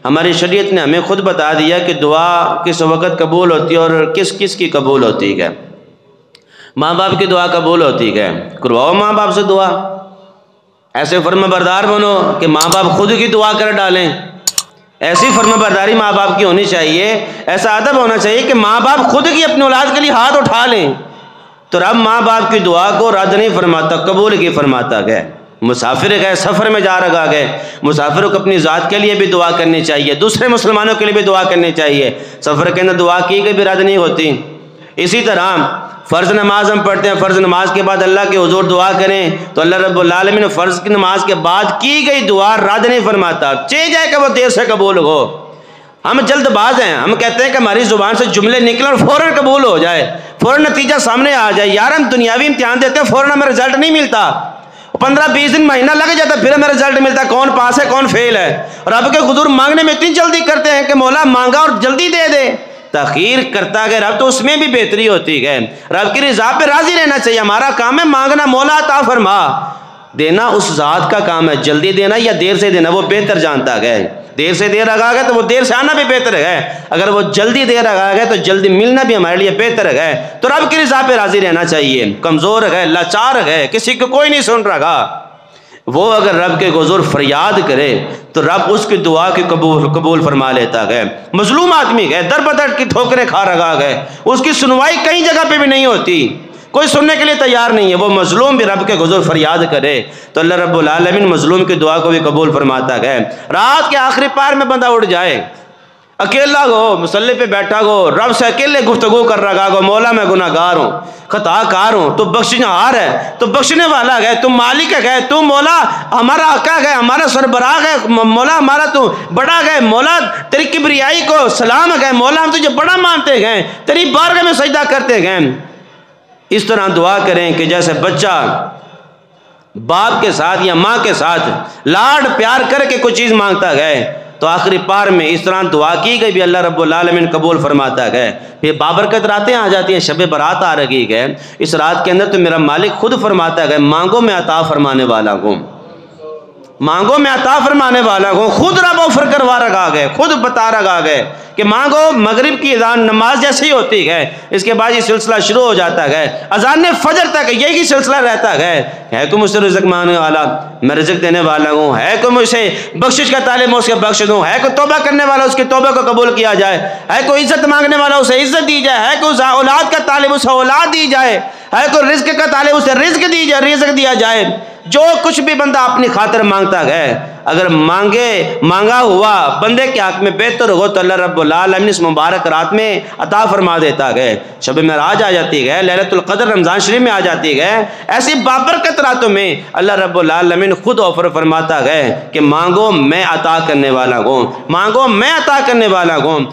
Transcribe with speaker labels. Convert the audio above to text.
Speaker 1: ہماری شریعت نے ہمیں خود بتا دیا کہ دعا کس وقت قبول ہوتی ہے اور کس کس کی قبول ہوتی ہے۔ ماں باپ کی دعا قبول ہوتی ہے، کرواؤ ماں باپ سے دعا، ایسے فرما بردار بنو کہ ماں باپ خود کی دعا کر ڈالیں۔ ایسی فرما برداری ماں باپ کی ہونی چاہیے، ایسا ادب ہونا چاہیے کہ ماں باپ خود کی اپنی اولاد کے لیے ہاتھ اٹھا لیں، تو رب ماں باپ کی دعا کو رد نہیں فرماتا، قبول کی فرماتا ہے۔ مسافر گئے، سفر میں جا رہا گئے، مسافر کو اپنی ذات کے لیے بھی دعا کرنی چاہیے، دوسرے مسلمانوں کے لیے بھی دعا کرنی چاہیے۔ سفر کے اندر دعا کی گئی بھی رد نہیں ہوتی۔ اسی طرح فرض نماز ہم پڑھتے ہیں، فرض نماز کے بعد اللہ کے حضور دعا کریں تو اللہ رب العالمین فرض کی نماز کے بعد کی گئی دعا رد نہیں فرماتا، چاہے جائے کہ وہ دیر سے قبول ہو۔ ہم جلد باز ہیں، ہم کہتے ہیں کہ ہماری زبان سے جملے نکلیں اور فوراً قبول ہو جائے، فوراً نتیجہ سامنے آ جائے۔ یار ہم دنیاوی امتحان دیتے ہیں، فوراً ہمیں رزلٹ نہیں ملتا، 15-20 دن مہینہ لگ جاتا ہے پھر ہمیں رزلٹ ملتا ہے، کون پاس ہے کون فیل ہے۔ اور رب کے حضور مانگنے میں اتنی جلدی کرتے ہیں کہ مولا مانگا اور جلدی دے دے۔ تاخیر کرتا ہے رب تو اس میں بھی بہتری ہوتی ہے۔ رب کی رضا پہ راضی رہنا چاہیے، ہمارا کام ہے مانگنا، مولا عطا فرما، دینا اس ذات کا کام ہے، جلدی دینا یا دیر سے دینا وہ بہتر جانتا ہے۔ دیر سے دیر لگا گئے تو وہ دیر سے آنا بھی بہتر ہے، اگر وہ جلدی دیر لگا گئے تو جلدی ملنا بھی ہمارے لیے بہتر ہے۔ تو رب کی رضا پہ راضی رہنا چاہیے۔ کمزور ہے، لاچار ہے، کسی کو کوئی نہیں سن رہا، وہ اگر رب کے حضور فریاد کرے تو رب اس کی دعا کی قبول فرما لیتا ہے۔ مظلوم آدمی ہے، در بدر کی ٹھوکریں کھا رہا ہے، اس کی سنوائی کئی جگہ پہ بھی نہیں ہوتی، کوئی سننے کے لیے تیار نہیں ہے، وہ مظلوم بھی رب کے حضور فریاد کرے تو اللہ رب العالمین مظلوم کی دعا کو بھی قبول فرماتا ہے۔ رات کے آخری پار میں بندہ اٹھ جائے، اکیلا گو، مصلی پہ بیٹھا گو، رب سے اکیلے گفتگو کر رہا گو، مولا میں گناہ گار ہوں، خطا کار ہوں، تو بخشنہار ہے، تو بخشنے والا ہے، تو مالک ہے، تو مولا ہمارا آقا ہے، ہمارا سربراہ ہے، مولا ہمارا تو بڑا ہے، مولا تیری کبریائی کو سلام ہے، مولا ہم تجھے بڑا مانتے ہیں، تیری بارگاہ میں سجدہ کرتے ہیں۔ اس طرح دعا کریں کہ جیسے بچہ باپ کے ساتھ یا ماں کے ساتھ لاڈ پیار کر کے کوئی چیز مانگتا ہے تو آخری پار میں اس طرح دعا کی گئی بھی اللہ رب العالمین قبول فرماتا ہے۔ پھر بابرکت راتیں آ جاتی ہیں، شب برات آ رہی ہے، اس رات کے اندر تو میرا مالک خود فرماتا ہے مانگو میں عطا فرمانے والا ہوں، مانگو میں عطا فرمانے والا ہوں، خود رب آفر کروا رہا ہے، خود بتا رہا ہے کہ مانگو۔ مغرب کی اذان نماز جیسی ہوتی ہے، اس کے بعد یہ سلسلہ شروع ہو جاتا ہے، اذان فجر تک یہی سلسلہ رہتا ہے کوئی مجھ سے رزق مانگنے والا میں رزق دینے والا ہوں، ہے کوئی مجھ سے بخشش کا طالب میں اس کے بخش دوں، ہے کوئی توبہ کرنے والا اس کی توبہ کو قبول کیا جائے، ہے کوئی عزت مانگنے والا اسے عزت دی جائے، ہے کوئی اولاد کا طالب اسے اولاد دی جائے، ہے کوئی رزق کا طالب اسے رزق دی جائے، رزق دیا جائے۔ جو کچھ بھی بندہ اپنی خاطر مانگتا ہے، اگر مانگا ہوا بندے کے حق میں بہتر ہو تو اللہ رب العالمین اس مبارک رات میں عطا فرما دیتا ہے۔ شب معراج آ جاتی ہے، لیلۃ القدر رمضان شریف میں آ جاتی ہے، ایسی بابرکت راتوں میں اللہ رب العالمین خود آفر فرماتا ہے کہ مانگو میں عطا کرنے والا ہوں، مانگو میں عطا کرنے والا ہوں۔